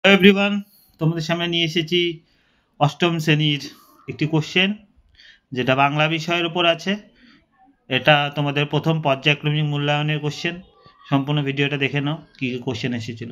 Everyone, তোমাদের সামনে নিয়ে এসেছি অষ্টম শ্রেণীর একটি কোশ্চেন, যেটা বাংলা বিষয়ের উপর আছে। এটা তোমাদের প্রথম পর্যায়ক্রমিক মূল্যায়নের কোশ্চেন। সম্পূর্ণ ভিডিওটা দেখে নাও কি কোশ্চেন এসেছিল।